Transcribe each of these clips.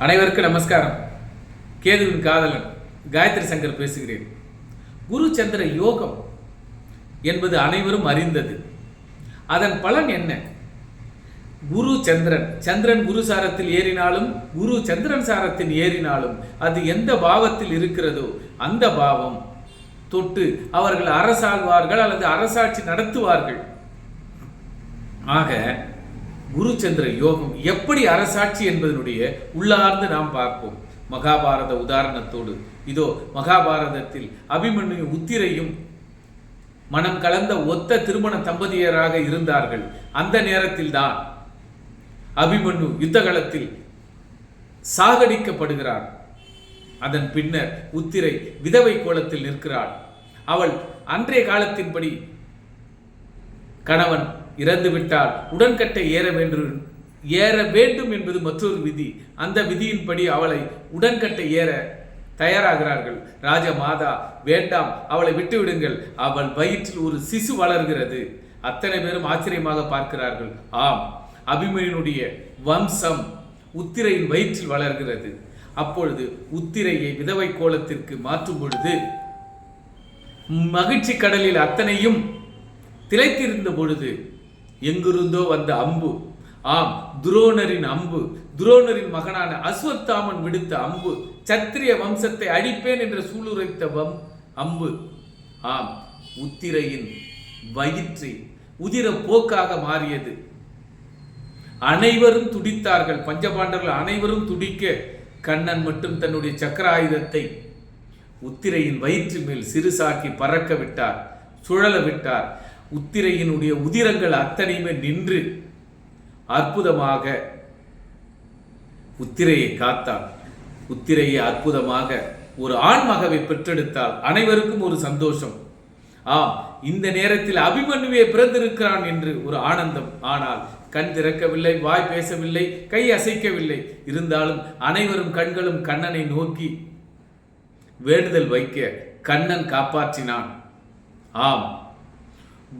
அனைவருக்கும் நமஸ்காரம். கேதுவின் காதலன் காயத்ரி சங்கர் பேசுகிறேன். குரு சந்திர யோகம் என்பது அனைவரும் அறிந்தது. அதன் பலன் என்ன? குரு சந்திரன் குரு சாரத்தில் ஏறினாலும் குரு சந்திரன் சாரத்தில் ஏறினாலும் அது எந்த பாவத்தில் இருக்கிறதோ அந்த பாவம் தொட்டு அவர்கள் அரசாழ்வார்கள் அல்லது அரசாட்சி நடத்துவார்கள். ஆக குரு சந்திர யோகம் எப்படி அரசாட்சி என்பதனுடைய உள்ளார்ந்து நாம் பார்ப்போம். மகாபாரத உதாரணத்தோடு இதோ மகாபாரதத்தில் அபிமன்யு உத்திரையும் மனம் கலந்த ஒத்த திருமண தம்பதியராக இருந்தார்கள். அந்த நேரத்தில் தான் அபிமன்யு யுத்த காலத்தில் சாகடிக்கப்படுகிறார். அதன் பின்னர் உத்திரை விதவை கோலத்தில் நிற்கிறாள். அவள் அன்றைய காலத்தின்படி கணவன் இறந்துவிட்டால் உடன்கட்டை ஏற வேண்டும் என்பது மற்றொரு விதி. அந்த விதியின்படி அவளை உடன்கட்டை ஏற தயாராகிறார்கள். ராஜமாதா, வேண்டாம், அவளை விட்டுவிடுங்கள், அவள் வயிற்றில் ஒரு சிசு வளர்கிறது. அத்தனை பேரும் ஆச்சரியமாக பார்க்கிறார்கள். ஆம், அபிமன்யுடைய வம்சம் உத்திரையின் வயிற்றில் வளர்கிறது. அப்பொழுது உத்திரையை விதவை கோலத்திற்கு மாற்றும் பொழுது மகிழ்ச்சி கடலில் அத்தனையும் திளைத்திருந்த பொழுது எங்கிருந்தோ வந்த அம்பு, ஆம், துரோணரின் அம்பு, துரோணரின் மகனான அஸ்வத்தாமன் விடுத்த அம்பு, சத்திரிய வம்சத்தை அழிப்பேன் என்று சூளுரைத்த அம்பு, ஆம், உத்திரையின் வயிற்றை உதிர போக்காக மாறியது. அனைவரும் துடித்தார்கள். பஞ்சபாண்டவர்கள் அனைவரும் துடிக்க கண்ணன் மட்டும் தன்னுடைய சக்கர ஆயுதத்தை உத்திரையின் வயிற்று மேல் சிறுசாக்கி பறக்க விட்டார், சுழல விட்டார். உத்திரையினுடைய உதிரங்கள் அத்தனையுமே நின்று அற்புதமாக உத்திரையை காத்தார். உத்திரையை அற்புதமாக ஒரு ஆண்மகவை பெற்றெடுத்தால் அனைவருக்கும் ஒரு சந்தோஷம். ஆம், இந்த நேரத்தில் அபிமன்யுவே பிறந்திருக்கிறான் என்று ஒரு ஆனந்தம். ஆனால் கண் திறக்கவில்லை, வாய் பேசவில்லை, கை அசைக்கவில்லை. இருந்தாலும் அனைவரும் கண்களும் கண்ணனை நோக்கி வேண்டுதல் வைக்க கண்ணன் காப்பாற்றினான். ஆம்,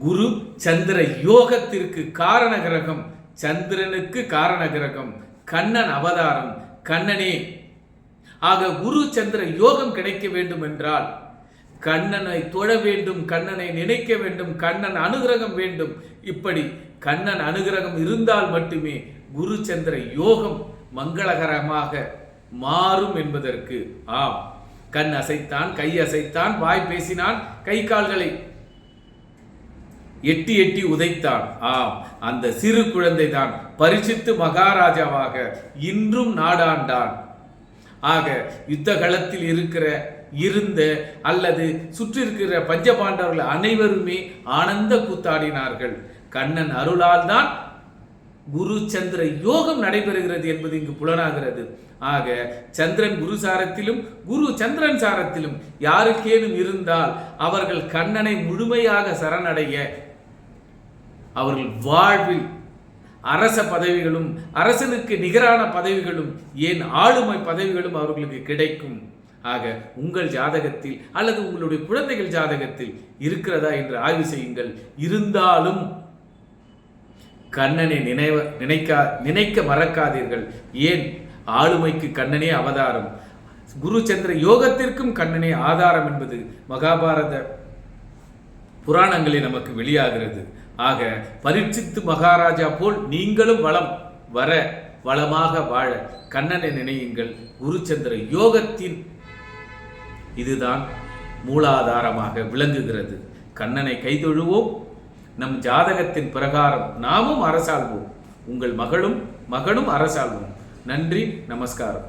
குரு சந்திர யோகத்திற்கு காரண கிரகம், சந்திரனுக்கு காரண கிரகம் கண்ணன் அவதாரம், கண்ணனே. ஆக குரு சந்திர யோகம் கிடைக்க வேண்டும் என்றால் கண்ணனை தொழ வேண்டும், கண்ணனை நினைக்க வேண்டும், கண்ணன் அனுகிரகம் வேண்டும். இப்படி கண்ணன் அனுகிரகம் இருந்தால் மட்டுமே குரு சந்திர யோகம் மங்களகரமாக மாறும் என்பதற்கு ஆம், கண் அசைத்தான், கை அசைத்தான், வாய் பேசினான், கை கால்களை எட்டி எட்டி உதைத்தான். ஆம், அந்த சிறு குழந்தை தான் பரிசுத்து மகாராஜாவாக இன்றும் நாடாண்டான். ஆக யுத்த களத்தில் இருந்த அல்லது சுற்றி இருக்கிற பஞ்சபாண்டவர்கள் அனைவருமே ஆனந்த கூத்தாடினார்கள். கண்ணன் அருளால் தான் குரு சந்திர யோகம் நடைபெறுகிறது என்பது இங்கு புலனாகிறது. ஆக சந்திரன் குரு சாரத்திலும் குரு சந்திரன் சாரத்திலும் யாருக்கேனும் இருந்தால் அவர்கள் கண்ணனை முழுமையாக சரணடைய அவர்கள் வாழ்வில் அரச பதவிகளும் அரசனுக்கு நிகரான பதவிகளும் ஏன் ஆளுமை பதவிகளும் அவர்களுக்கு கிடைக்கும். ஆக உங்கள் ஜாதகத்தில் அல்லது உங்களுடைய குழந்தைகள் ஜாதகத்தில் இருக்கிறதா என்று ஆய்வு செய்யுங்கள். இருந்தாலும் கண்ணனை நினைக்க மறக்காதீர்கள். ஏன்? ஆளுமைக்கு கண்ணனே அவதாரம், குரு சந்திர யோகத்திற்கும் கண்ணனே ஆதாரம் என்பது மகாபாரத புராணங்களில் நமக்கு வெளியாகிறது. ஆக பரீட்சித்து மகாராஜா போல் நீங்களும் வளமாக வாழ கண்ணனை நினையுங்கள். குரு சந்திர யோகத்தின் இதுதான் மூலாதாரமாக விளங்குகிறது. கண்ணனை கைதொழுவோம். நம் ஜாதகத்தின் பிரகாரம் நாமும் அரசாள்வோம். உங்கள் மகனும் அரசாள்வோம். நன்றி, நமஸ்காரம்.